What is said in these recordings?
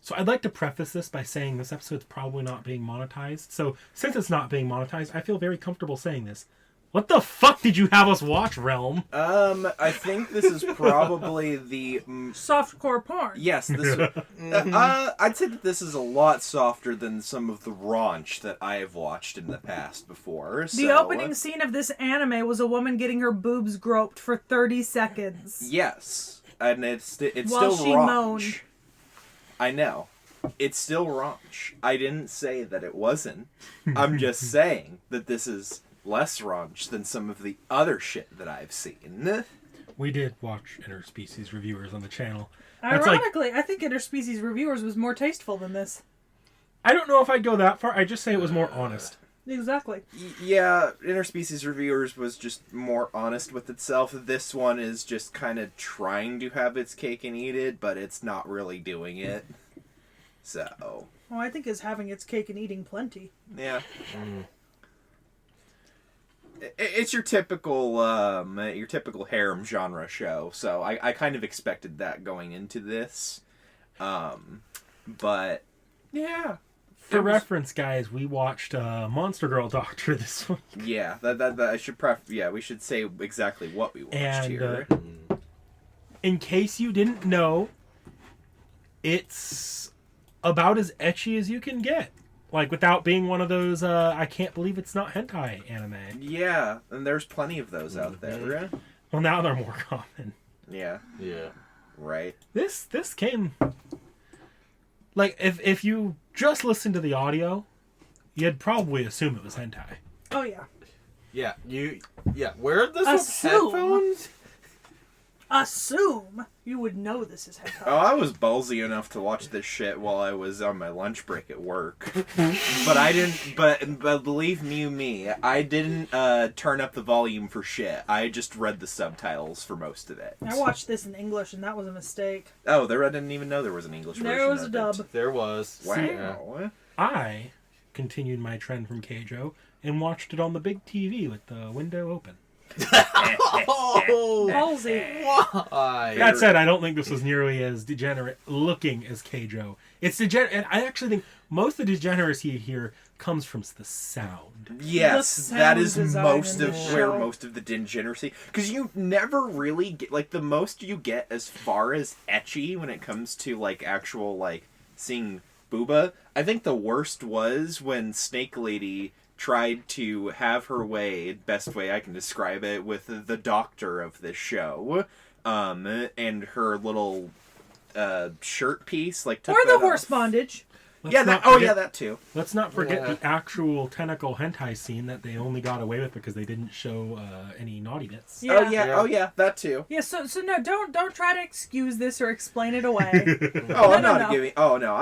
So I'd like to preface this by saying this episode's probably not being monetized. So since it's not being monetized, I feel very comfortable saying this. What the fuck did you have us watch, Realm? I think this is probably the... Softcore porn. Yes, this... I'd say that this is a lot softer than some of the raunch that I have watched in the past before. The opening scene of this anime was a woman getting her boobs groped for 30 seconds. Yes, and it's While still she raunch. moaned. I know. It's still raunch. I didn't say that it wasn't. I'm just saying that this is... less raunch than some of the other shit that I've seen. We did watch Interspecies Reviewers on the channel. Ironically, I think Interspecies Reviewers was more tasteful than this. I don't know if I'd go that far. I just say it was more honest. Exactly. Yeah, Interspecies Reviewers was just more honest with itself. This one is just kind of trying to have its cake and eat it, but it's not really doing it. So. Well, I think it's having its cake and eating plenty. Yeah. It's your typical harem genre show, so I kind of expected that going into this, but yeah. For reference, guys, we watched Monster Girl Doctor this week. Yeah, that I should we should say exactly what we watched here. In case you didn't know, it's about as ecchi as you can get. Like, without being one of those, I can't believe it's not hentai anime. Yeah, and there's plenty of those out there. Well, now they're more common. Yeah. Yeah. Right. This came... Like, if you just listen to the audio, you'd probably assume it was hentai. Oh, yeah. Yeah, wear this with headphones? Assume you would know this is hentai. Oh, I was ballsy enough to watch this shit while I was on my lunch break at work. But I didn't, but believe me, I didn't turn up the volume for shit. I just read the subtitles for most of it. I watched this in English, and that was a mistake. Oh, I didn't even know there was an English version. There was a dub. There was. Wow. I continued my trend from Keijo and watched it on the big TV with the window open. Oh, Ballsy. why? That said, I don't think this was nearly as degenerate looking as Keijo. It's and I actually think most of the degeneracy here comes from the sound. Yes, The that sound is design most in of this where show. most of the degeneracy, because you never really get, like, the most you get as far as ecchi when it comes to, like, actual, like, seeing booba. I think the worst was when Snake Lady tried to have her way, best way I can describe it, with the doctor of this show, and her little shirt piece, like, took Or the that horse off. bondage. That too. Let's not forget the actual tentacle hentai scene that they only got away with because they didn't show any naughty bits. Yeah. Oh yeah, that too. Yeah, so no, don't try to excuse this or explain it away. I'm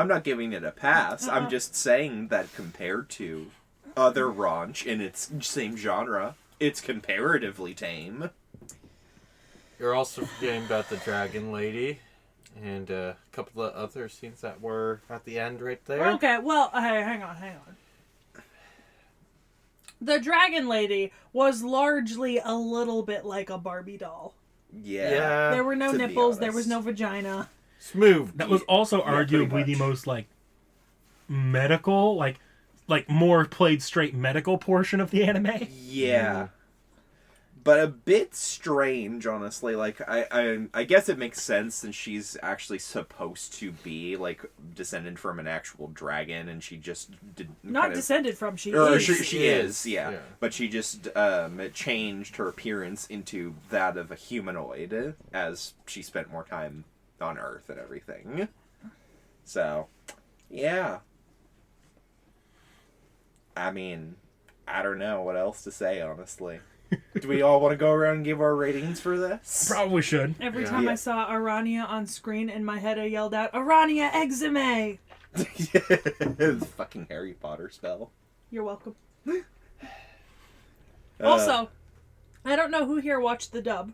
not giving it a pass. I'm just saying that compared to other raunch in its same genre, it's comparatively tame. You're also forgetting about the Dragon Lady and a couple of other scenes that were at the end right there. Okay, well, hey, hang on. The Dragon Lady was largely a little bit like a Barbie doll. Yeah. There were no to be nipples, there honest. was no vagina. Smooth. That was also pretty arguably the much. most, like, medical, like more played straight medical portion of the anime. Yeah. But a bit strange, honestly. Like, I guess it makes sense since she's actually supposed to be, like, descended from an actual dragon, and she just did Not descended from, she Or is. she is, yeah. Yeah. But she just changed her appearance into that of a humanoid as she spent more time on Earth and everything. So, yeah. I mean, I don't know what else to say, honestly. Do we all want to go around and give our ratings for this? Probably should. Every Yeah. time Yeah. I saw Arania on screen in my head, I yelled out, Arania Exime! The fucking Harry Potter spell. You're welcome. Also, I don't know who here watched the dub.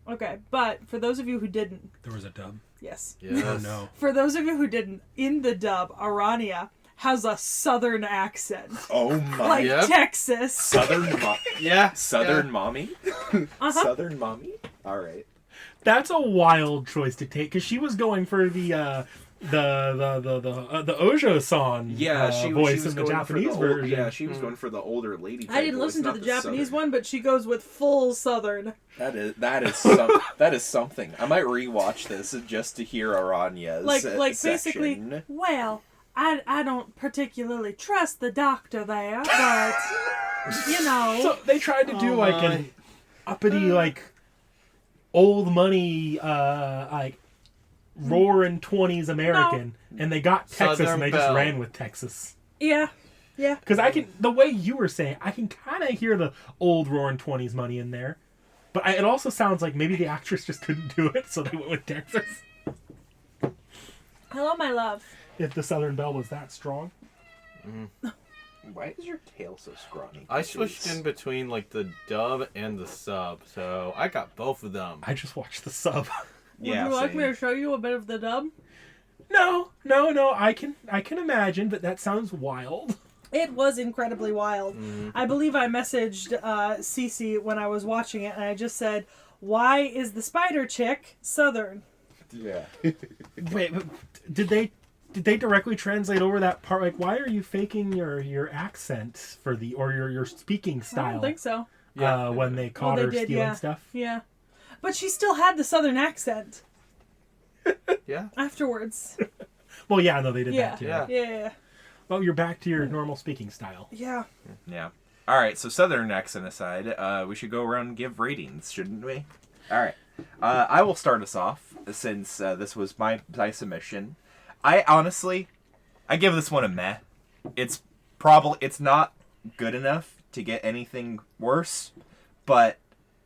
Okay, but for those of you who didn't, There was a dub. yes. Yes. Oh no. For those of you who didn't, in the dub, Arania has a southern accent. Oh my. Like Yep. Texas. Southern mommy? Uh-huh. Southern mommy? Alright. That's a wild choice to take because she was going for the the Ojo-san she voice was in the going for Japanese old- version. Yeah, she was going for the older lady. I didn't voice, listen to not the Japanese Southern. one, but she goes with full Southern. That is something. I might rewatch this just to hear Aranya's Like section. basically, well, I don't particularly trust the doctor there, but you know. So they tried to do like an uppity like old money like roaring 20s American, and they got Texas Southern and they just Belle. ran with Texas. Yeah. Because the way you were saying, I can kind of hear the old roaring 20s money in there. But it also sounds like maybe the actress just couldn't do it, so they went with Texas. Hello, my love. If the Southern Belle was that strong. Why is your tail so scrawny? I switched in between like the dub and the sub, so I got both of them. I just watched the sub. Would you like me to show you a bit of the dub? No. I can imagine, but that sounds wild. It was incredibly wild. I believe I messaged Cece when I was watching it, and I just said, "Why is the spider chick Southern?" Yeah. Wait, but did they directly translate over that part? Like, why are you faking your accent for your speaking style? I don't think so. When they caught her did, stealing yeah. stuff. Yeah. But she still had the Southern accent Yeah. afterwards. Well, yeah, no, they did Yeah. that too. Yeah. Well, you're back to your normal speaking style. Yeah. Yeah. All right. So Southern accent aside, we should go around and give ratings, shouldn't we? All right. I will start us off since this was my submission. I give this one a meh. It's not good enough to get anything worse, but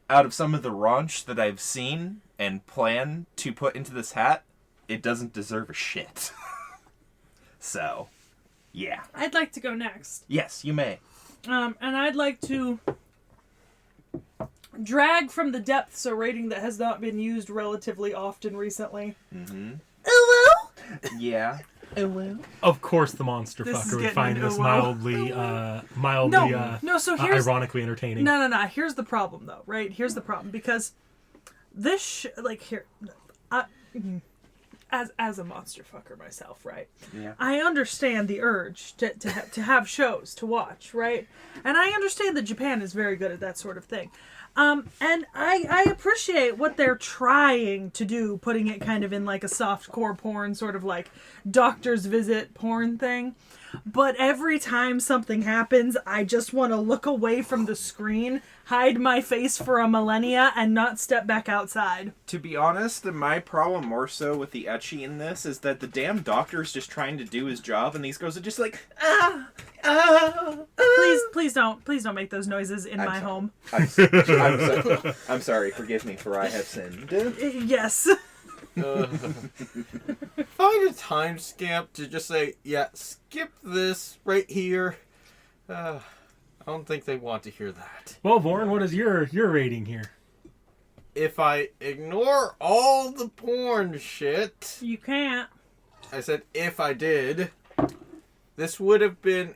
out of some of the raunch that I've seen and plan to put into this hat, it doesn't deserve a shit. So, yeah. I'd like to go next. Yes, you may. And I'd like to drag from the depths a rating that has not been used relatively often recently. Mm-hmm. Hello? Yeah. Of course, the monster This is fucker would getting find into this a mildly No, so here's ironically entertaining. No. Here's the problem, though, right? Here's the problem because this as a monster fucker myself, right? Yeah. I understand the urge to have shows to watch, right? And I understand that Japan is very good at that sort of thing. And I appreciate what they're trying to do, putting it kind of in like a soft core porn, sort of like doctor's visit porn thing. But every time something happens, I just want to look away from the screen, hide my face for a millennia, and not step back outside. To be honest, my problem more so with the T.H.E in this is that the damn doctor's just trying to do his job, and these girls are just like, Please don't make those noises in my home. I'm sorry, forgive me for I have sinned. Yes. Find a time skip to just say, yeah, skip this right here. I don't think they want to hear that. Well, Vorn, what is your rating here? If I ignore all the porn shit, You can't. I said if I did, this would have been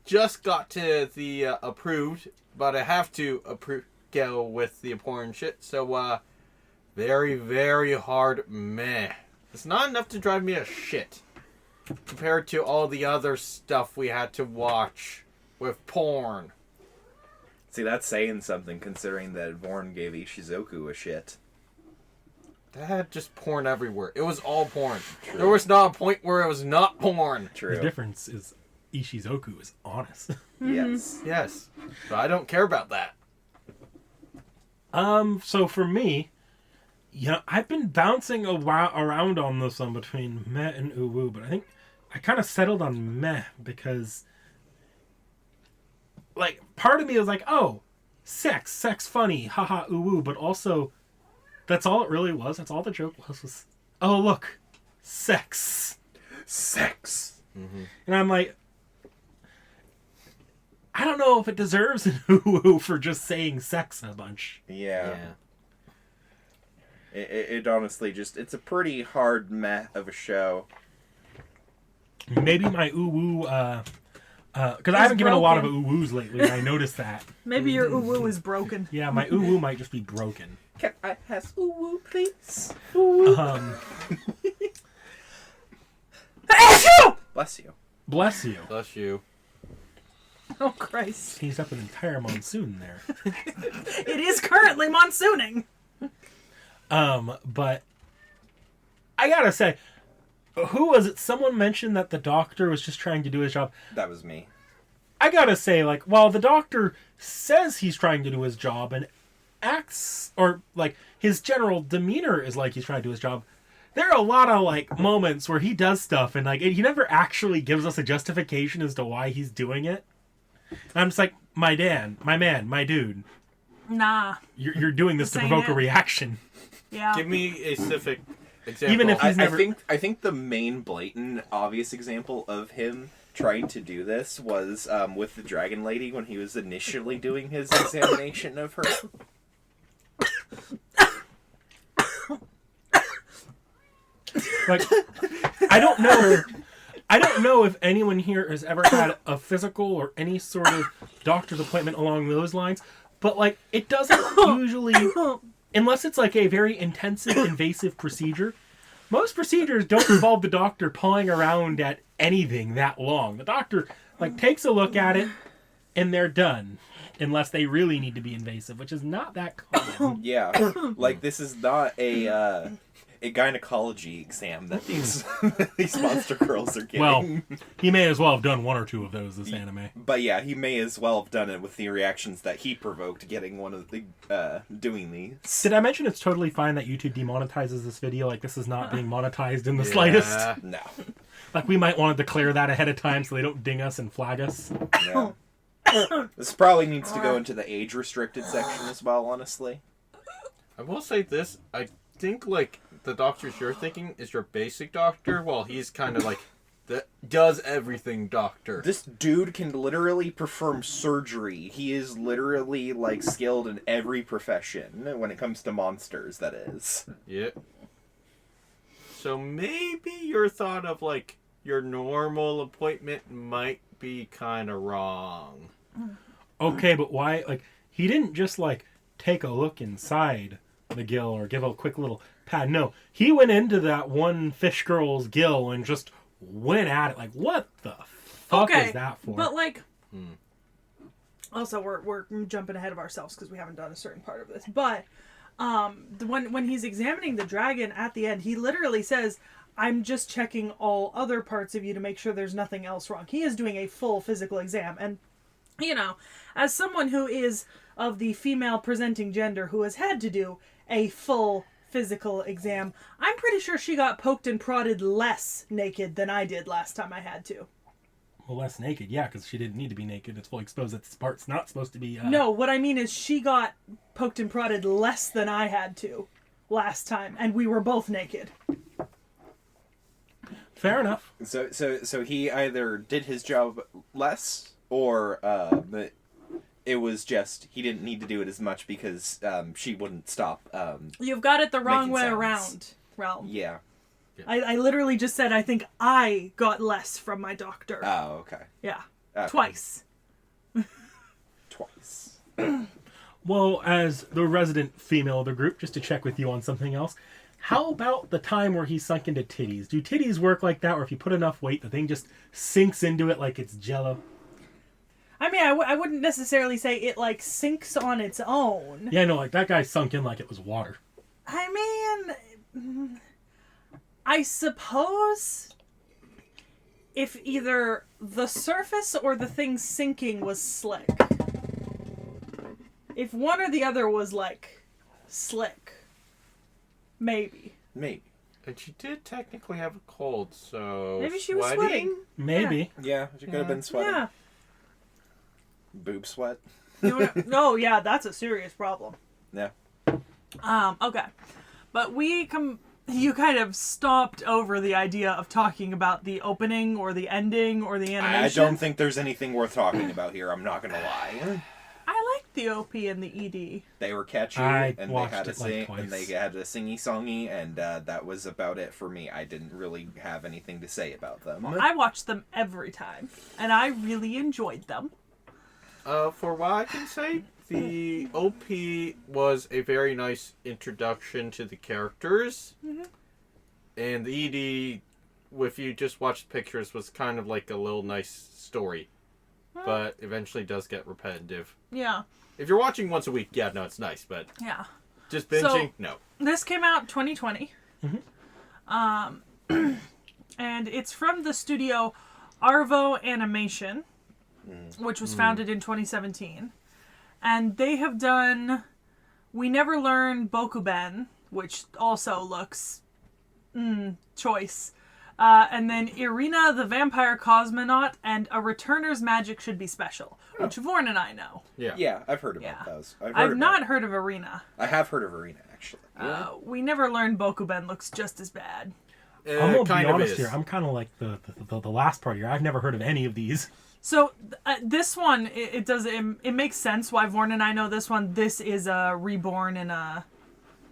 just got to the approved, but I have to go with the porn shit, so very, very hard meh. It's not enough to drive me a shit compared to all the other stuff we had to watch with porn. See, that's saying something considering that Vorn gave Ishizoku a shit. That had just porn everywhere. It was all porn. True. There was not a point where it was not porn. True. The difference is Ishizoku is honest. Yes. Yes. But I don't care about that. So for me, I've been bouncing around on this one between meh and uwu, but I think I kind of settled on meh because, like, part of me is like, oh, sex funny, haha, uwu, but also, that's all it really was. That's all the joke was oh, look, sex. Mm-hmm. And I'm like, I don't know if it deserves an uwu for just saying sex a bunch. Yeah. It honestly it's a pretty hard meh of a show. Maybe my uwu, because I haven't given a lot of uwus lately, and I noticed that. Maybe your uwu is broken. Yeah, my uwu might just be broken. Can I have uwu, please? Bless you. Bless you. Bless you. Oh, Christ. Sneezed up an entire monsoon there. It is currently monsooning. But I gotta say, who was it? Someone mentioned that the doctor was just trying to do his job. That was me. I gotta say, like, while the doctor says he's trying to do his job and acts, or, like, his general demeanor is like he's trying to do his job, there are a lot of, like, moments where he does stuff and, like, he never actually gives us a justification as to why he's doing it. And I'm just like, my man, my dude. Nah. You're doing this to This ain't provoke a it. reaction. Yeah. Give me a specific example. Even if he's never... I think the main blatant, obvious example of him trying to do this was with the Dragon Lady when he was initially doing his examination of her. Like, I don't know if anyone here has ever had a physical or any sort of doctor's appointment along those lines, but, like, it doesn't usually, unless it's like a very intensive, invasive procedure, most procedures don't involve the doctor pawing around at anything that long. The doctor, like, takes a look at it and they're done, unless they really need to be invasive, which is not that common. Yeah, like this is not a gynecology exam that these these monster girls are getting. Well, he may as well have done one or two of those this anime. But yeah, he may as well have done it with the reactions that he provoked getting one of the doing these. Did I mention it's totally fine that YouTube demonetizes this video? Like, this is not being monetized in the slightest. No. Like, we might want to declare that ahead of time so they don't ding us and flag us. Yeah. This probably needs to go into the age restricted section as well, honestly. I will say this. I think, like, the doctors you're thinking is your basic doctor, while he's kind of like the does everything doctor. This dude can literally perform surgery. He is literally, like, skilled in every profession when it comes to monsters, that is. Yeah. So maybe your thought of, like, your normal appointment might be kind of wrong. Okay, but why? Like, he didn't just, like, take a look inside the gill or give a quick little pat. No, he went into that one fish girl's gill and just went at it. Like, what the fuck is that for? But, like, also, we're jumping ahead of ourselves because we haven't done a certain part of this. But when he's examining the dragon at the end, he literally says, I'm just checking all other parts of you to make sure there's nothing else wrong. He is doing a full physical exam. And, you know, as someone who is of the female presenting gender who has had to do a full physical exam, I'm pretty sure she got poked and prodded less naked than I did last time I had to. Well, less naked, yeah, because she didn't need to be naked. It's fully exposed. That part's not supposed to be... No, what I mean is she got poked and prodded less than I had to last time, and we were both naked. Fair enough. So he either did his job less, or it was just he didn't need to do it as much because she wouldn't stop. You've got it the wrong making way sounds. around, Realm. Yeah. I literally just said I think I got less from my doctor. Oh, okay. Yeah. Okay. Twice. Twice. Well, as the resident female of the group, just to check with you on something else, how about the time where he sunk into titties? Do titties work like that, or if you put enough weight, the thing just sinks into it like it's Jell-O? I mean, I wouldn't necessarily say it, like, sinks on its own. Yeah, no, like, that guy sunk in like it was water. I mean, I suppose if either the surface or the thing sinking was slick. If one or the other was, like, slick. Maybe. Maybe. And she did technically have a cold, so... Maybe she was sweating. Maybe. Yeah, she could have been sweating. Yeah. Boob sweat. No, yeah, that's a serious problem. Yeah. Okay. But you kind of stopped over the idea of talking about the opening or the ending or the animation. I don't think there's anything worth talking about here. I'm not gonna lie. I liked the OP and the ED. They were catchy, I and they watched had a it, like, sing, twice. and they had a singy songy, and that was about it for me. I didn't really have anything to say about them. I watched them every time, and I really enjoyed them. For what I can say, the OP was a very nice introduction to the characters. Mm-hmm. And the ED if you just watch the pictures, was kind of like a little nice story. But eventually does get repetitive. Yeah. If you're watching once a week, yeah, no, it's nice. But Yeah. just binging, no. This came out 2020. And it's from the studio Arvo Animation, which was founded in 2017. And they have done We Never Learn Bokuben, which also looks choice. And then Irina the Vampire Cosmonaut and A Returner's Magic Should Be Special, which Vorn and I know. Yeah. Yeah, I've heard about Yeah. those. I've not heard of Irina. I have heard of Arena, actually. We Never Learn Bokuben looks just as bad. I'm gonna kind be of honest is. here. I'm kind of like the last part here. I've never heard of any of these. So this one, it makes sense why Vorn and I know this one. This is a reborn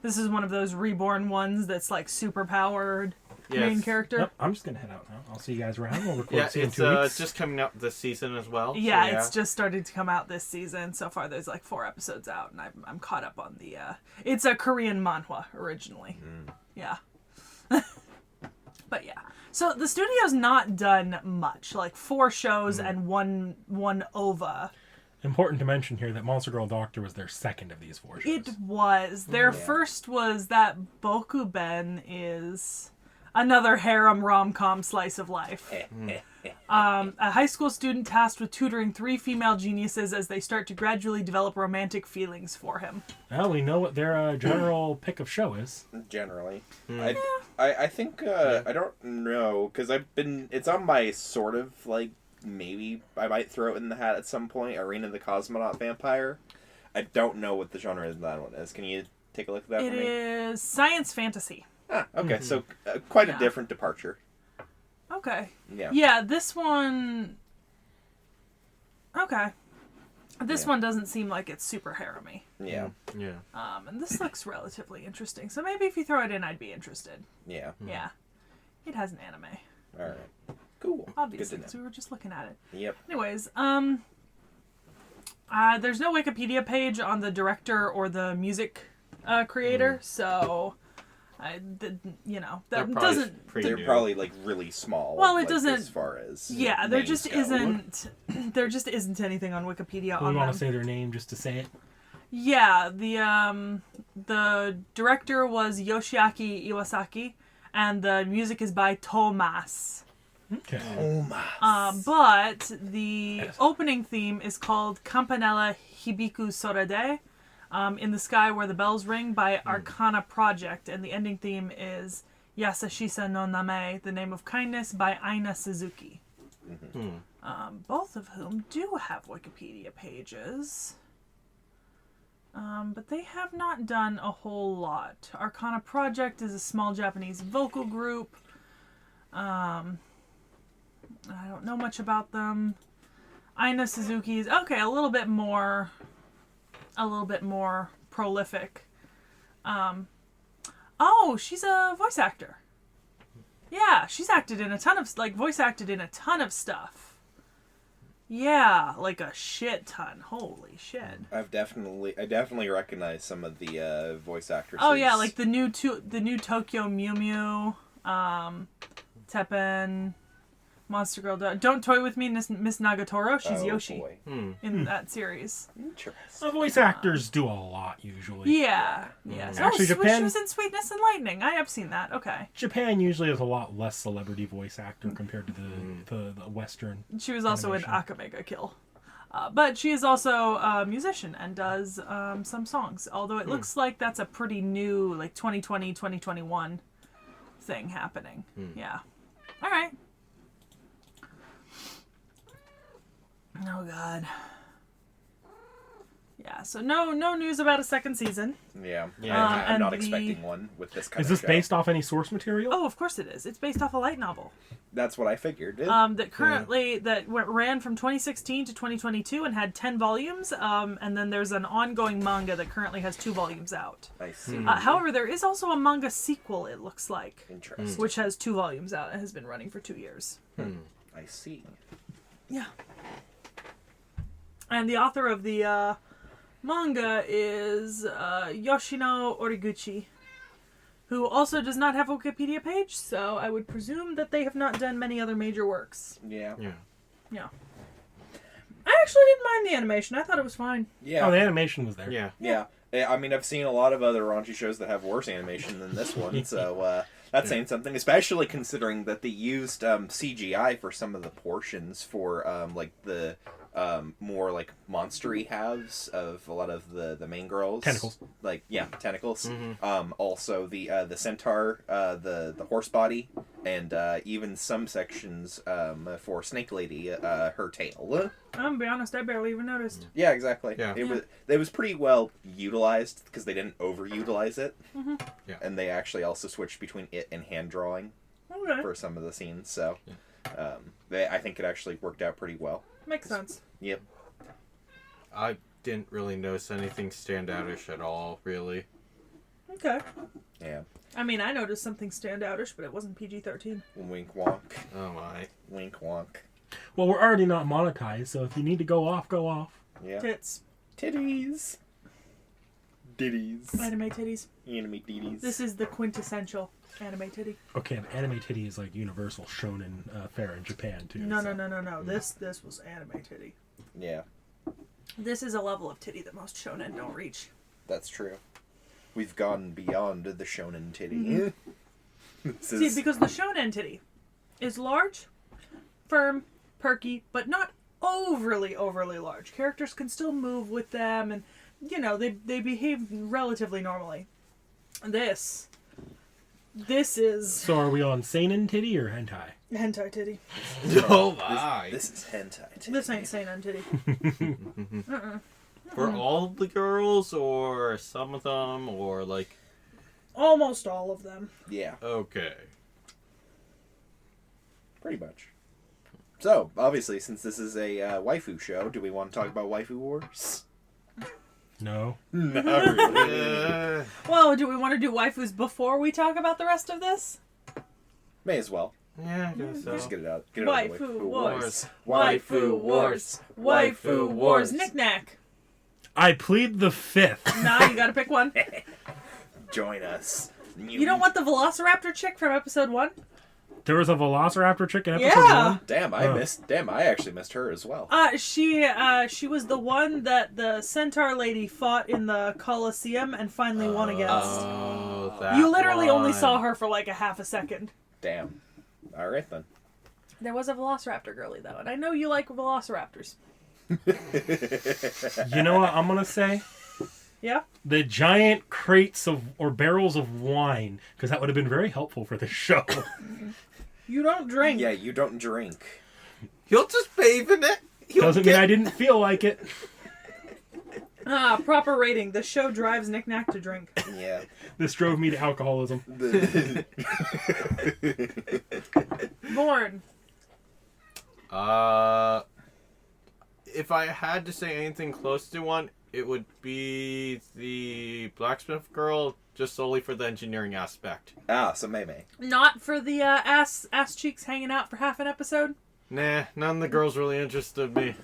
this is one of those reborn ones that's like super powered main character. Yep, I'm just gonna head out now. I'll see you guys around. We'll record Yeah, see you in it's 2 weeks. just coming out this season as well. Yeah, so it's just started to come out this season. So far, there's like 4 episodes out, and I'm caught up on the. It's a Korean manhwa originally. Yeah. But yeah, so the studio's not done much, like 4 shows and one OVA. Important to mention here that Monster Girl Doctor was their second of these 4 shows. It was. Their first was that Bokuben is another harem rom-com slice of life. A high school student tasked with tutoring 3 female geniuses as they start to gradually develop romantic feelings for him. Well, we know what their general pick of show is. Generally. I think, I don't know, because it's on my sort of, like, maybe I might throw it in the hat at some point, Arena the Cosmonaut Vampire. I don't know what the genre of that one is. Can you take a look at that for me? It is science fantasy. Ah, okay, so quite a different departure. Okay. Yeah. Yeah, this one... Okay. This one doesn't seem like it's super harem-y. Yeah. Yeah. And this looks relatively interesting. So maybe if you throw it in, I'd be interested. Yeah. Yeah. It has an anime. All right. Cool. Obviously, Good because to we were just looking at it. know. Yep. Anyways, there's no Wikipedia page on the director or the music creator, so that That probably doesn't. pretty They're new. probably like really small. Well, it like, doesn't- as far as Yeah, there names just go. isn't. There just isn't anything on Wikipedia Do we on want them. to say their name just to say it? Yeah, the director was Yoshiaki Iwasaki, and the music is by Tomas. Okay. Oh my. But the opening theme is called Campanella Hibiku Sorade, In the Sky Where the Bells Ring by Arcana Project, and the ending theme is Yasashisa no Name, The Name of Kindness by Aina Suzuki. Both of whom do have Wikipedia pages. But they have not done a whole lot. Arcana Project is a small Japanese vocal group. I don't know much about them. Aina Suzuki is okay, a little bit more prolific. Oh, she's a voice actor. Yeah, she's acted in voice acted in a ton of stuff. Yeah, like a shit ton. Holy shit. I definitely recognize some of the voice actresses. Oh yeah, like the new Tokyo Mew Mew, Teppen, Monster Girl. Don't Toy With Me, Miss Nagatoro. She's Yoshi Boy. in that series. Interesting. Voice actors do a lot usually. Yeah. So Actually, Japan- she was in Sweetness and Lightning. I have seen that. Okay. Japan usually has a lot less celebrity voice actor compared to the Western. She was also Animation. in Akamega Kill. But she is also a musician and does some songs. Although it looks like that's a pretty new, like 2020, 2021 thing happening. Yeah. All right. Oh, God. Yeah, so no news about a second season. Yeah. Yeah. I'm and not the- expecting one with this kind Is of this show. based off any source material? Oh, of course it is. It's based off a light novel. That's what I figured. That ran from 2016 to 2022 and had 10 volumes. And then there's an ongoing manga that currently has 2 volumes out. I see. However, there is also a manga sequel, it looks like, Interesting. which has 2 volumes out and has been running for 2 years. I see. Yeah. And the author of the manga is Yoshino Origuchi, who also does not have a Wikipedia page, so I would presume that they have not done many other major works. Yeah. Yeah. I actually didn't mind the animation. I thought it was fine. Yeah. Oh, the animation was there. Yeah. Yeah. I mean, I've seen a lot of other raunchy shows that have worse animation than this one, so that's saying something, especially considering that they used CGI for some of the portions for, like, the more, like, monstery halves of a lot of the main girls. Tentacles. Like, yeah, tentacles. Mm-hmm. Also, the centaur, the horse body, and even some sections for Snake Lady, her tail. I'm gonna be honest, I barely even noticed. Yeah, exactly. Yeah. It was pretty well utilized because they didn't overutilize it. Mm-hmm. Yeah. And they actually also switched between it and hand drawing Okay. for some of the scenes. So I think it actually worked out pretty well. Makes sense. Yep. I didn't really notice anything standoutish at all, really. Okay. Yeah. I mean, I noticed something standoutish, but it wasn't PG-13. Wink wonk. Oh my. Wink wonk. Well, we're already not monetized, so if you need to go off, go off. Yeah. Tits. Titties. Ditties. Anime titties. Anime ditties. This is the quintessential anime titty. Okay, but anime titty is like universal shonen fare in Japan too. No, so. no. This was anime titty. Yeah, This is a level of titty that most shonen don't reach. that's true. We've gone beyond the shonen titty. Mm-hmm. This See, is... because the shonen titty is large, firm, perky, but not overly large. Characters can still move with them, and you know they behave relatively normally. This is So are we on seinen titty or hentai? hentai titty. Oh my. This is hentai titty. This ain't seinen titty. For all the girls, or some of them, or like... Almost all of them. Yeah, Okay. pretty much. So, obviously, since this is a waifu show, do we want to talk about waifu wars? No. Not really. Well, do we want to do waifus before we talk about the rest of this? May as well. Yeah, I guess so. Just get it out. Get it out of the way. Waifu wars. Waifu wars. Waifu wars. Knick-knack. I plead the fifth. Nah, you gotta pick one. Join us. You don't want the Velociraptor chick from episode 1? There was a Velociraptor chick in episode Yeah. 1. Damn, I actually missed her as well. She was the one that the centaur lady fought in the Colosseum and finally won against. Oh, that You literally only one. saw her for like a half a second. Damn. All right then. There was a Velociraptor girly though, and I know you like Velociraptors. You know what I'm gonna say? Yeah? The giant crates of or barrels of wine, because that would have been very helpful for the show. You don't drink. Yeah, you don't drink. He'll just bathe in it. Doesn't mean I didn't feel like it. Proper rating. The show drives Knick-Knack to drink. Yeah. This drove me to alcoholism. Born. If I had to say anything close to one, it would be the blacksmith girl, just solely for the engineering aspect. So Mei. Not for the ass cheeks hanging out for half an episode? Nah, none of the girls really interested me.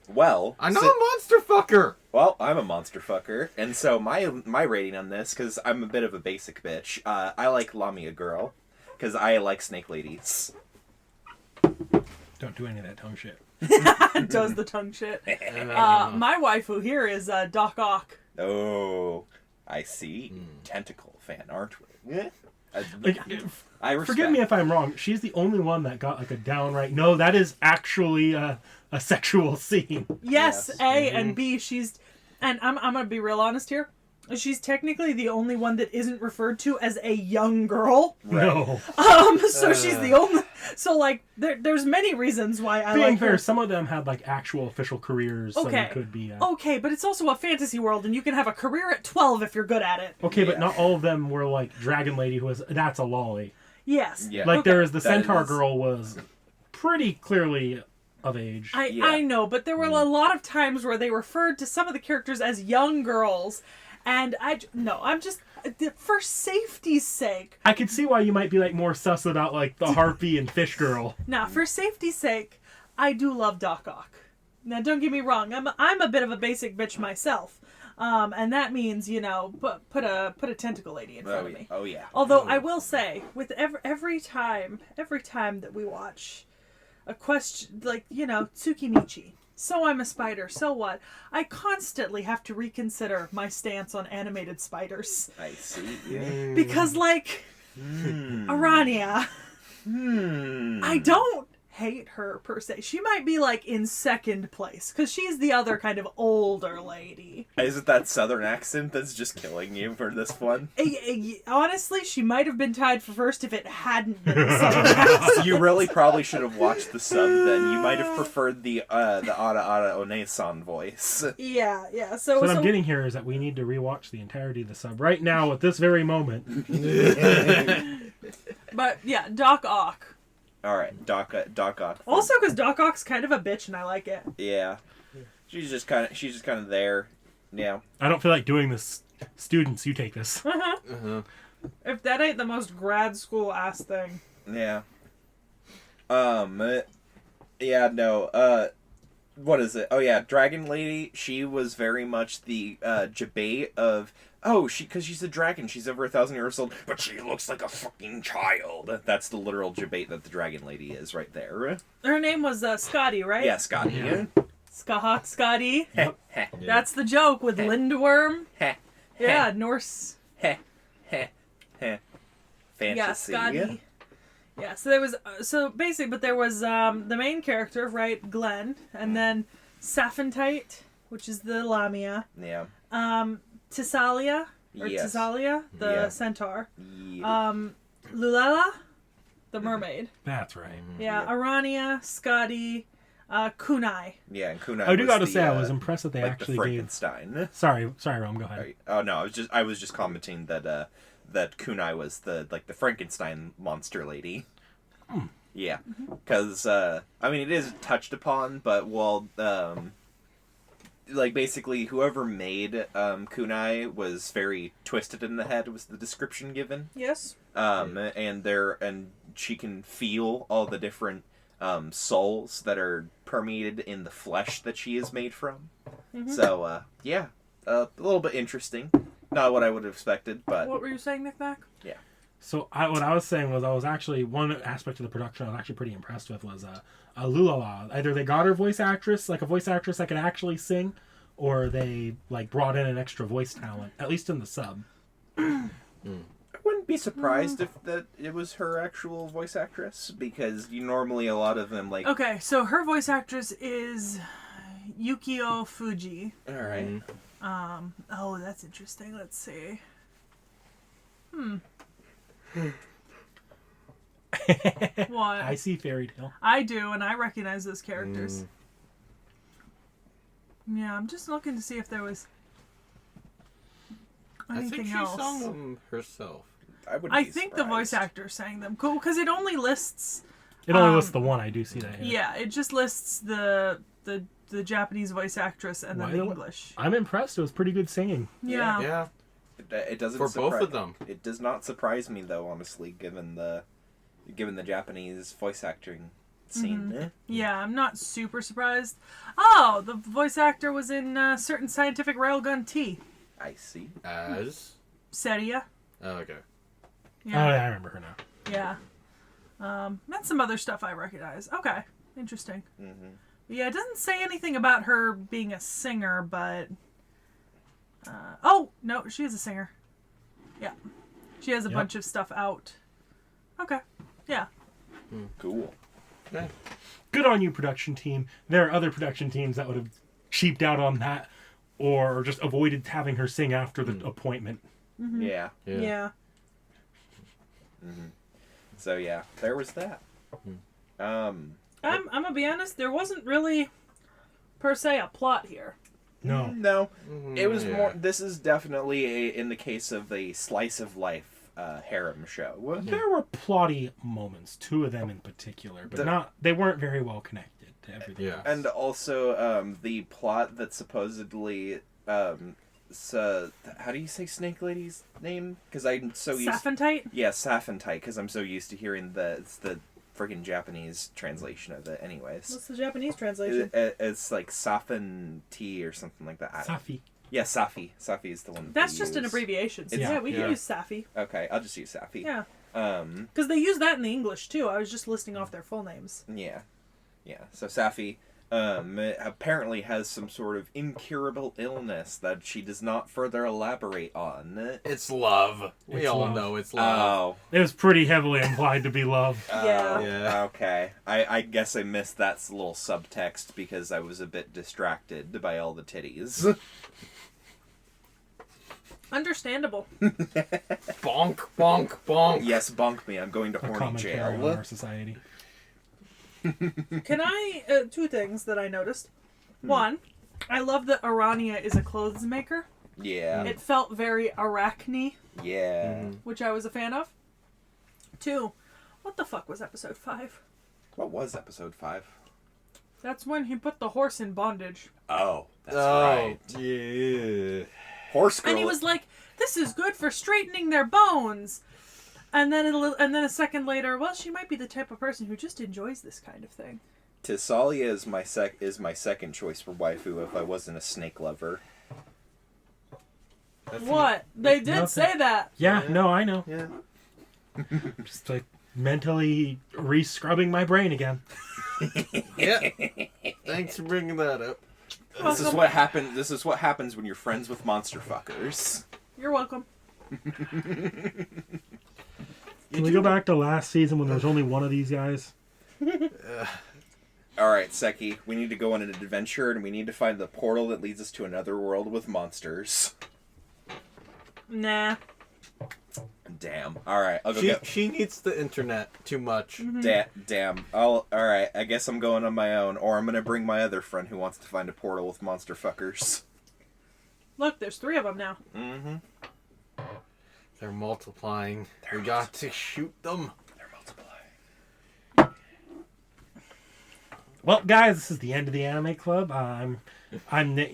Well, I'm not a monster fucker! Well, I'm a monster fucker, and so my rating on this, because I'm a bit of a basic bitch, I like Lamia Girl, because I like snake ladies. Don't do any of that tongue shit. Does the tongue shit. My waifu here is Doc Ock. Oh, I see. Tentacle fan, aren't we? Like, I respect. forgive me if I'm wrong. She's the only one that got like a downright. No, that is actually a sexual scene. Yes, Yes. A and B. And I'm gonna be real honest here. She's technically the only one that isn't referred to as a young girl. No. So she's the only. So like, there's many reasons why I Being like fair, her. some of them had like actual official careers. Okay. Some could be. Okay, but it's also a fantasy world, and you can have a career at 12 if you're good at it. Okay, but Yeah. not all of them were like Dragon Lady, who was that's a lolly. Yes. Yeah. Like Okay. there is the That Centaur is- girl was pretty clearly of age. I know, but there were a lot of times where they referred to some of the characters as young girls, and I'm just for safety's sake. I could see why you might be like more sus about like the Harpy and Fish Girl. Now, for safety's sake, I do love Doc Ock. Now, don't get me wrong, I'm a bit of a basic bitch myself, And that means, put a tentacle lady in front of me. Oh yeah. Although I will say, with every time that we watch a question, like, Tsukimichi, so I'm a spider, so what? I constantly have to reconsider my stance on animated spiders. I see. Because, like, Arania, I don't hate her per se. She might be like in second place because she's the other kind of older lady. Is it that southern accent that's just killing you for this one? Honestly, she might have been tied for first if it hadn't been the southern accent. You really probably should have watched the sub then. You might have preferred the Ada Ada One-san voice. Yeah. So what I'm getting here is that we need to rewatch the entirety of the sub right now at this very moment. But yeah, Doc Ock. All right, Doc Ock. Also, because Doc Ock's kind of a bitch, and I like it. Yeah, she's just kind of there. Yeah. I don't feel like doing this. Students, you take this. If that ain't the most grad school ass thing. Yeah. Yeah. No. What is it? Oh yeah, Dragon Lady. She was very much the debate of. Oh, because she's a dragon. She's over 1,000 years old, but she looks like a fucking child. That's the literal debate that the Dragon Lady is right there. Her name was Scotty, right? Yeah, Scotty. Yeah. Skahawk Scotty. Yep. That's the joke with Lindworm. Yeah, Norse. Fantasy. Yeah, Scotty. Yeah, so there was but there was the main character, right, Glenn, and then Saphantite, which is the Lamia. Yeah. Tissalia, Yes. Tissalia, the Yeah. centaur. Yeah. Lulala, the mermaid. That's right. Yeah, Arania, Scotty, Kunai. Yeah, and Kunai. I do was gotta the, say, I was impressed that they like actually the gave. Frankenstein. Sorry, Rom, go ahead. Right. Oh no, I was just commenting that that Kunai was the Frankenstein monster lady. Yeah, because I mean it is touched upon, but like basically whoever made Kunai was very twisted in the head was the description given. Yes. And she can feel all the different souls that are permeated in the flesh that she is made from. So yeah, a little bit interesting. Not what I would have expected, but What were you saying, Nick Mac? yeah. So what I was saying was I was actually one aspect of the production I was actually pretty impressed with was Lulala. Either they got her voice actress, like a voice actress that could actually sing, or they like brought in an extra voice talent, at least in the sub. I wouldn't be surprised if it was her actual voice actress, because normally a lot of them like. Okay, so her voice actress is Yukio Fuji. All right. Oh, that's interesting. Let's see. What? I see Fairy Tale. I do, and I recognize those characters. Yeah, I'm just looking to see if there was I anything think she else. sung them herself. I think the voice actor sang them. Cool, because it only lists. It only lists the one. I do see that here. Yeah, it just lists the Japanese voice actress and then Why the don't- English. I'm impressed. It was pretty good singing. Yeah. Yeah. It doesn't For both of them. It does not surprise me though, honestly, given the Japanese voice acting scene. Yeah, I'm not super surprised. Oh, the voice actor was in certain scientific railgun T. I see. As? Seria. Oh, okay. Oh, yeah, I remember her now. Yeah. That's some other stuff I recognize. Okay. Interesting. Mm-hmm. Yeah, it doesn't say anything about her being a singer, but... oh, no, she is a singer. Yeah. She has a bunch of stuff out. Okay. Yeah. Cool. Yeah. Good on you, production team. There are other production teams that would have cheaped out on that or just avoided having her sing after the appointment. Yeah. Yeah. So yeah, there was that. I'm gonna be honest, there wasn't really, per se, a plot here. No. No, it was Yeah. more. This is definitely in the case of a slice of life harem show. There were plotty moments, two of them in particular, but they weren't very well connected to everything. Yeah. else. And also, the plot that supposedly, so how do you say Snake Lady's name? Because I'm so used. Saphantite? Yeah, Saphantite. Because I'm so used to hearing the freaking Japanese translation of it. Anyways, What's the Japanese translation? it's like Saphan Tea or something like that. Safi. Yeah, Safi. Safi is the one. That's they just an use. abbreviation. So It's- yeah, we Yeah. can use Safi. Okay, I'll just use Safi. Yeah. Um. Because they use that in the English too. I was just listing off their full names. Yeah. Yeah. So Safi apparently has some sort of incurable illness that she does not further elaborate on. It's love. We It's all love. know it's love. Oh. It was pretty heavily implied to be love. Yeah. Yeah. Okay. I guess I missed that little subtext because I was a bit distracted by all the titties. Understandable. Bonk, bonk, bonk. Yes, bonk me. I'm going to A horny commentary on jail. our society. Can I... two things that I noticed. One, I love that Arania is a clothes maker. Yeah. It felt very Arachne, Yeah. which I was a fan of. Two, what the fuck was episode 5? What was episode 5? That's when he put the horse in bondage. Oh, that's Oh, right. yeah. Horse girl. And he was like, this is good for straightening their bones. And then a second later, well, she might be the type of person who just enjoys this kind of thing. Tissalia is my second choice for waifu if I wasn't a snake lover. What? They did Nothing. say that. Yeah, no, I know. Yeah. Just like mentally re-scrubbing my brain again. Yeah. Thanks for bringing that up. This is what happened. This is what happens when you're friends with monster fuckers. You're welcome. Can we go back to last season when there was only one of these guys? All right, Seki, we need to go on an adventure and we need to find the portal that leads us to another world with monsters. Nah. Damn. All right, I'll go She, get. she needs the internet too much. Damn. All right. I guess I'm going on my own, or I'm gonna bring my other friend who wants to find a portal with monster fuckers. Look, there's 3 of them now. Mm-hmm. They're multiplying. We got to shoot them. They're multiplying. Well, guys, this is the end of the anime club. I'm no.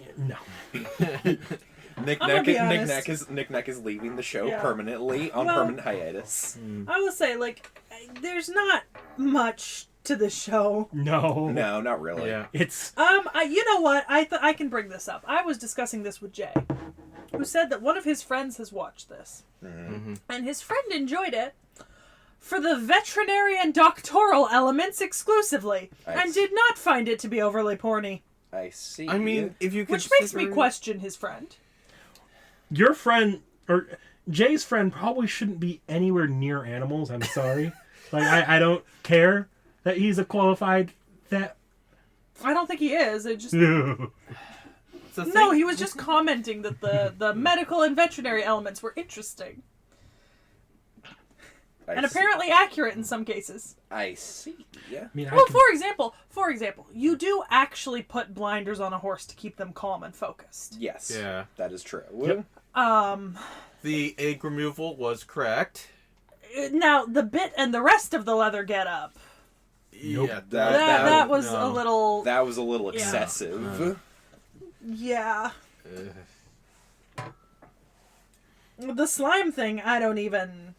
Nick I'm gonna be honest. Neck is leaving the show Yeah. permanently on Well- permanent hiatus. I will say, like, there's not much to the show. No. No, not really. Yeah. It's You know what? I can bring this up. I was discussing this with Jay, who said that one of his friends has watched this, and his friend enjoyed it for the veterinary and doctoral elements exclusively, and did not find it to be overly porny, I see. I mean, if you which consider... makes me question his friend. your friend or Jay's friend probably shouldn't be anywhere near animals. I'm sorry. Like I don't care that he's a qualified vet. I don't think he is. It just No. The thing- no. He was just commenting that the medical and veterinary elements were interesting and apparently accurate in some cases. I see. Yeah. I mean, Well, for example, you do actually put blinders on a horse to keep them calm and focused. Yes. Yeah. That is true. Yep. The egg removal was correct. Now the bit and the rest of the leather get up. Nope. Yeah. That was no. a little. That was a little Yeah. excessive. Yeah. Uh, The slime thing, I don't even.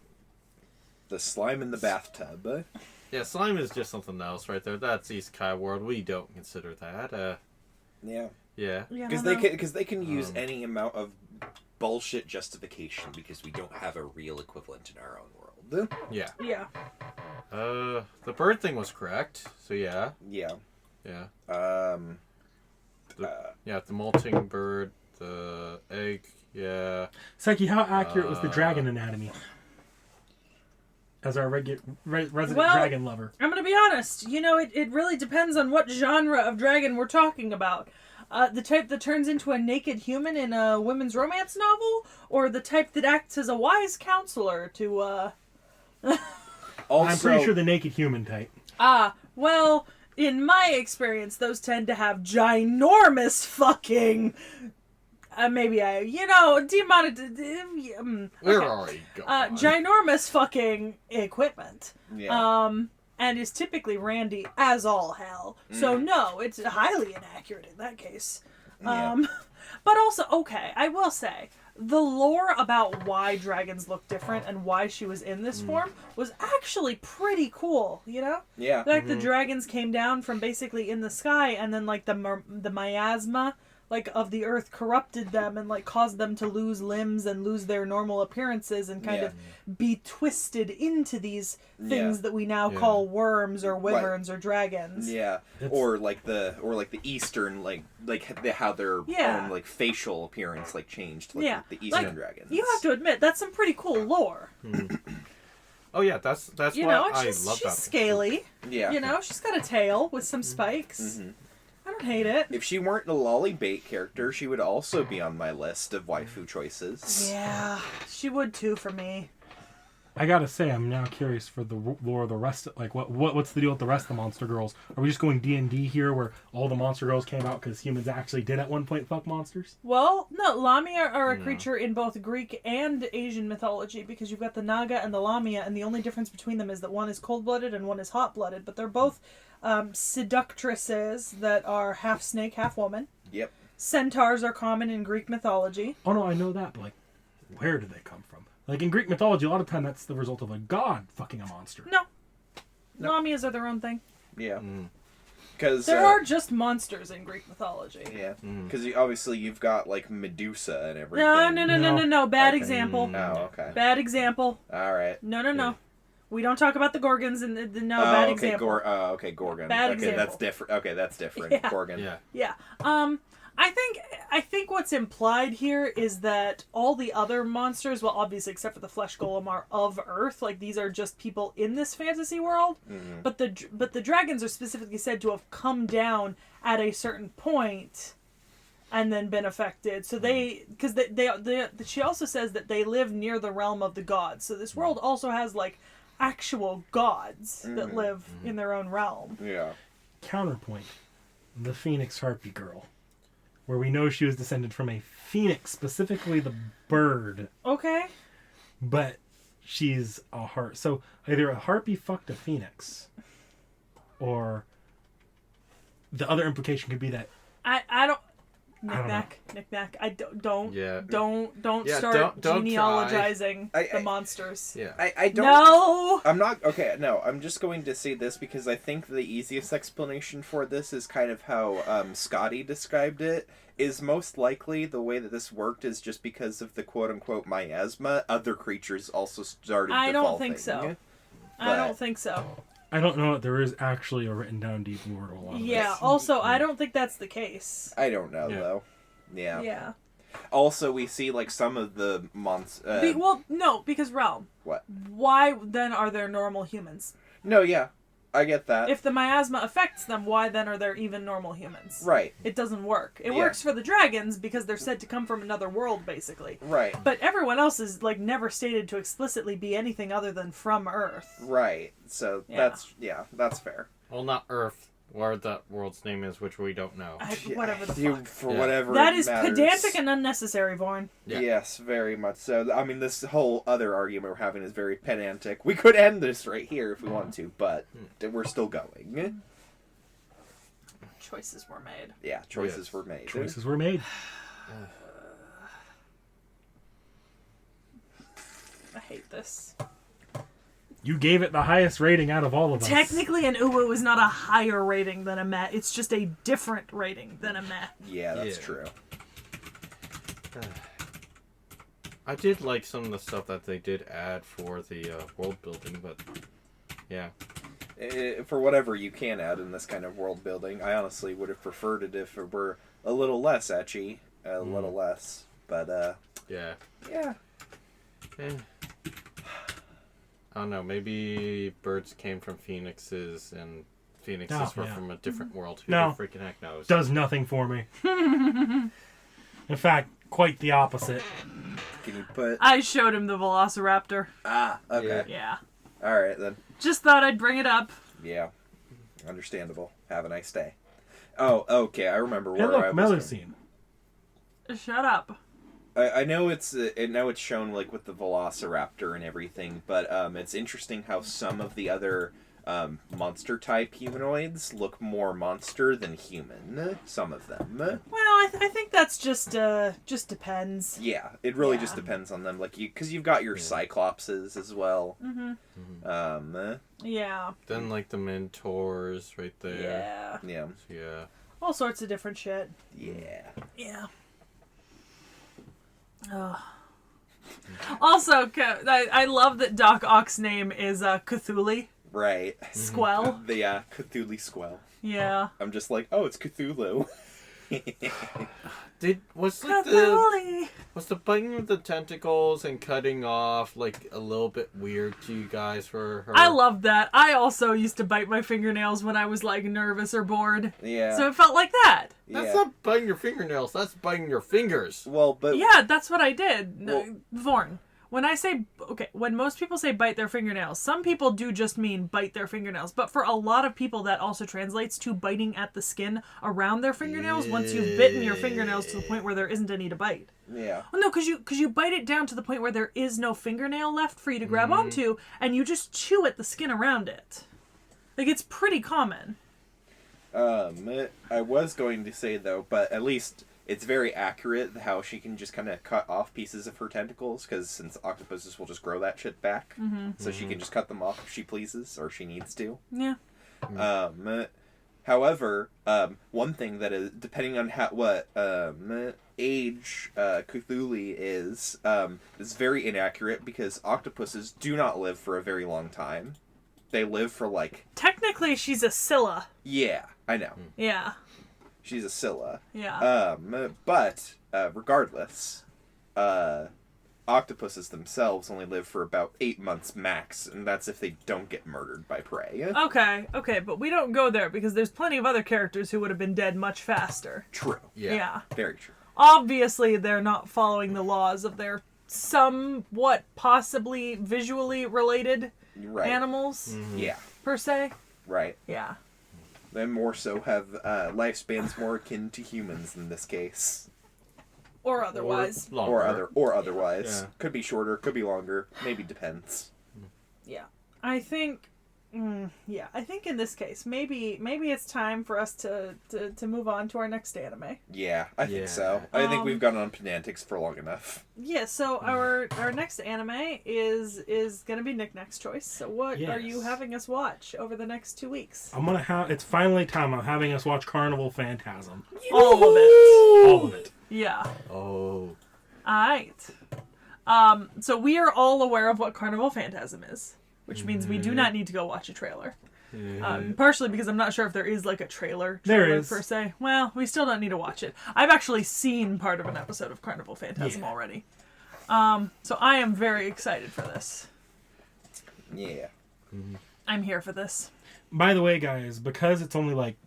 The slime in the bathtub. yeah, slime is just something else right there. That's Isekai World. We don't consider that. Yeah. Yeah. Yeah, Because they can use any amount of bullshit justification because we don't have a real equivalent in our own world. Yeah. Yeah. The bird thing was correct. So yeah. Yeah. Yeah. Uh, Yeah, the molting bird, the egg, yeah. Psyche, how accurate was the dragon anatomy? As our resident Well- dragon lover. I'm gonna be honest. You know, it really depends on what genre of dragon we're talking about. The type that turns into a naked human in a women's romance novel, or the type that acts as a wise counselor to, also, I'm pretty sure the naked human type. well, in my experience, those tend to have ginormous fucking. We're already going. Ginormous fucking equipment. Yeah. And is typically randy as all hell. So no, it's highly inaccurate in that case. Yeah. But also, okay, I will say, the lore about why dragons look different and why she was in this form was actually pretty cool, you know? Yeah. Like the dragons came down from basically in the sky, and then like the miasma of the earth corrupted them and like caused them to lose limbs and lose their normal appearances and kind of be twisted into these things that we now call worms or wyverns or dragons. Yeah, or like the Eastern how their own like facial appearance like changed the Eastern dragons. You have to admit that's some pretty cool lore. Oh yeah, that's you why know, and I she's love that. scaly. Yeah, You know, she's got a tail with some spikes. Mm-hmm. I don't hate it. If she weren't a lollybait character, she would also be on my list of waifu choices. Yeah, she would too for me. I gotta say, I'm now curious for the lore of the rest. Like, what's the deal with the rest of the monster girls? Are we just going D&D here, where all the monster girls came out because humans actually did at one point fuck monsters? Well, no, Lamia are a creature in both Greek and Asian mythology because you've got the Naga and the Lamia, and the only difference between them is that one is cold-blooded and one is hot-blooded, but they're both seductresses that are half snake, half woman. Yep. Centaurs are common in Greek mythology. Oh no, I know that, but like, where do they come from? Like in Greek mythology, a lot of time that's the result of a god fucking a monster. No. Lamias are their own thing. Yeah. Because there are just monsters in Greek mythology. Yeah. Because obviously you've got like Medusa and everything. No. Bad Okay. example. Oh, okay. Bad example. All right. No. Yeah. We don't talk about the Gorgons and the bad example. Gorgon. Bad okay, example. that's different. Okay, that's different. Yeah. Gorgon. Yeah. I think what's implied here is that all the other monsters, well, obviously except for the flesh golem, are of Earth. Like these are just people in this fantasy world. Mm-hmm. But the dragons are specifically said to have come down at a certain point and then been affected. So because she also says that they live near the realm of the gods. So this world also has like actual gods that live in their own realm. Yeah. Counterpoint: the Phoenix Harpy girl, where we know she was descended from a phoenix, specifically the bird, Okay. but she's a harp. So either a harpy fucked a phoenix, or the other implication could be that I don't. know. Knick-knack. I don't Yeah. Don't Yeah, start don't genealogizing try. the monsters. Yeah. I don't. No. I'm not okay. No, I'm just going to say this because I think the easiest explanation for this is kind of how Scotty described it. Is most likely the way that this worked is just because of the quote unquote miasma. Other creatures also started. I don't defaulting. think so. But- I don't think so. I don't know if there is actually a written down deep lore to a lot of Yeah. this. Also, I don't think that's the case. I don't know Yeah. though. Yeah. Yeah. Also, we see like some of the Well, no, because realm. What? Why then are there normal humans? No, yeah, I get that. If the miasma affects them, why then are there even normal humans? Right. It doesn't work. It Yeah. works for the dragons because they're said to come from another world, basically. Right. But everyone else is like never stated to explicitly be anything other than from Earth. Right. So Yeah. that's fair. Well, not Earth, where that world's name is, which we don't know. Whatever the You- fuck. for Yeah. whatever. That it is matters. pedantic and unnecessary, Vaughn. Yeah. Yes, very much so. I mean, this whole other argument we're having is very pedantic. We could end this right here if we want to, but we're still going. Choices were made. Yeah, choices Yes. were made. Choices were made. I hate this. You gave it the highest rating out of all of us. Technically, an uwu is not a higher rating than a meh. It's just a different rating than a meh. Yeah, that's Yeah. true. I did like some of the stuff that they did add for the world building, but yeah. For whatever you can add in this kind of world building, I honestly would have preferred it if it were a little less ecchi, a little less. But Yeah. yeah. Eh. I don't know, maybe birds came from phoenixes and phoenixes were yeah. from a different world. Who No. the freaking heck knows? Does nothing for me. In fact, quite the opposite. Can you put? I showed him the Velociraptor. Okay. Yeah. All right then. Just thought I'd bring it up. Yeah. Understandable. Have a nice day. Oh, okay. I remember Hey, where I look, was. Melusine. Shut up. I know it's shown like with the Velociraptor and everything, but it's interesting how some of the other monster type humanoids look more monster than human. Some of them. Well, I think that's just depends. Yeah, it really Yeah. just depends on them. Like because you've got your Cyclopses as well. Yeah. Then like the mentors right there. Yeah. Yeah. Yeah. All sorts of different shit. Yeah. Yeah. Ugh. Also, I love that Doc Ock's name is Cthulhu. Right. Squell. The Cthulhu Squell. Yeah. I'm just like, oh, it's Cthulhu. Was Cthulhu. the biting of the tentacles and cutting off like a little bit weird to you guys for her? I love that. I also used to bite my fingernails when I was like nervous or bored. Yeah. So it felt like that. That's not biting your fingernails. That's biting your fingers. Well, but Yeah, that's what I did. Well- Vorn. When I say, when most people say bite their fingernails, some people do just mean bite their fingernails. But for a lot of people, that also translates to biting at the skin around their fingernails once you've bitten your fingernails to the point where there isn't any to bite. yeah. Well, no, because you bite it down to the point where there is no fingernail left for you to grab onto, and you just chew at the skin around it. Like, it's pretty common. I was going to say though, but at least it's very accurate how she can just kind of cut off pieces of her tentacles, because since octopuses will just grow that shit back, so she can just cut them off if she pleases or she needs to. Yeah. However, one thing that is, depending on what age Cthulhu is very inaccurate, because octopuses do not live for a very long time. They live for like... Technically, she's a Scylla. Yeah, I know. Yeah. She's a Scylla. Yeah. But regardless, octopuses themselves only live for about 8 months max, and that's if they don't get murdered by prey. Okay, but we don't go there because there's plenty of other characters who would have been dead much faster. True. Yeah. Very true. Obviously, they're not following the laws of their somewhat possibly visually related Right. animals, Yeah. per se. Right. Yeah. They more so have lifespans more akin to humans in this case. Or otherwise. Or otherwise. Yeah. Could be shorter, could be longer, maybe depends. Yeah. I think in this case, maybe it's time for us to move on to our next anime. Yeah, I think Yeah. so. I think we've gone on pedantics for long enough. Yeah, so our next anime is gonna be Nick Neck's choice. So what are you Yes. having us watch over the next 2 weeks? I'm gonna have. It's finally time. I'm having us watch Carnival Phantasm. All of it. All of it. Yeah. Oh. Alright. So we are all aware of what Carnival Phantasm is, which means we do not need to go watch a trailer. Partially because I'm not sure if there is like a trailer There is. per se. Well, we still don't need to watch it. I've actually seen part of an episode of Carnival Phantasm Yeah. already. So I am very excited for this. Yeah. I'm here for this. By the way, guys, because it's only like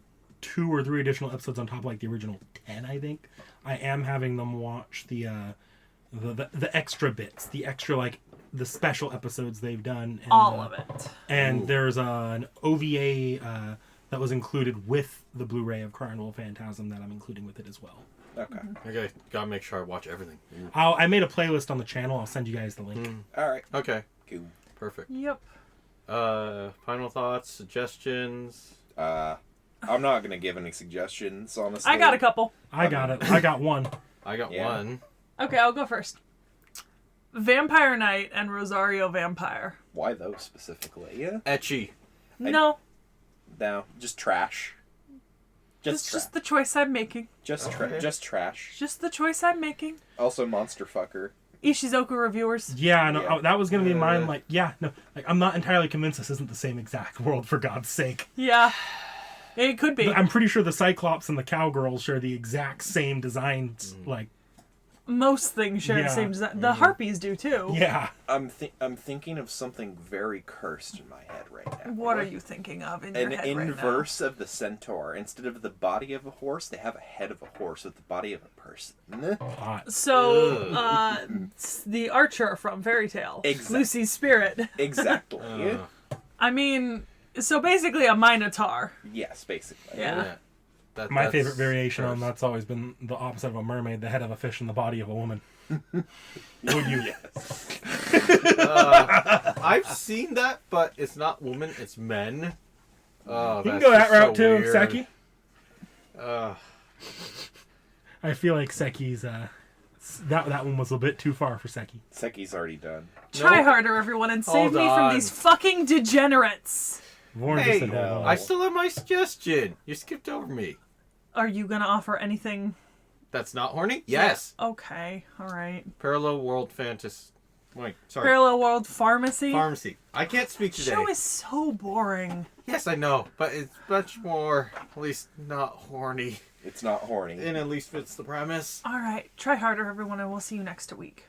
2 or 3 additional episodes on top of like the original 10, I think, I am having them watch the extra bits, the extra like the special episodes they've done. And, All of it. And there's an OVA that was included with the Blu-ray of Carnival Phantasm that I'm including with it as well. Okay. Okay, gotta make sure I watch everything. I made a playlist on the channel. I'll send you guys the link. Alright. Okay, Cool. perfect. Yep. Final thoughts, suggestions. I'm not gonna give any suggestions, honestly. I got a couple. I got it. I got one. I got Yeah. one. Okay, I'll go first. Vampire Knight and Rosario Vampire. Why those specifically? Yeah. T.H.E. No, No, just trash. it's just the choice I'm making. Okay. Just trash. Just the choice I'm making. Also monster fucker. Ishizoku reviewers. Yeah, no, Yeah. that was gonna be mine. Like, yeah, no, like I'm not entirely convinced this isn't the same exact world. For God's sake, Yeah. It could be. but I'm pretty sure the Cyclops and the Cowgirls share the exact same design. Like, Most things share the Yeah. same design. The Harpies do too. yeah, I'm thinking of something very cursed in my head right now. What are you thinking of in your An head right now? inverse of the centaur. Instead of the body of a horse, they have a head of a horse with the body of a person. hot. So, the Archer from Fairy Tale. Exactly. Lucy's spirit. Exactly. I mean, so basically a Minotaur. Yes, basically. Yeah. My That's favorite variation on first. that's always been the opposite of a mermaid: the head of a fish and the body of a woman. Would you? Yes. I've seen that, but it's not women, it's men. Oh, You can that's go that just route so too, weird. Seki. Uh, I feel like Seki's that one was a bit too far for Seki. Seki's already done. Try harder, everyone, and save Hold me from on. these fucking degenerates. Vorn hey, just said that. I still have my suggestion. You skipped over me. Are you gonna offer anything That's not horny? Yes. Okay, all right. Parallel World Fantasy. Wait, sorry. Parallel World Pharmacy. Pharmacy. I can't speak The today. show is so boring. Yes, I know, but it's much more, at least not horny. It's not horny. And at least fits the premise. All right, try harder, everyone, and we'll see you next week.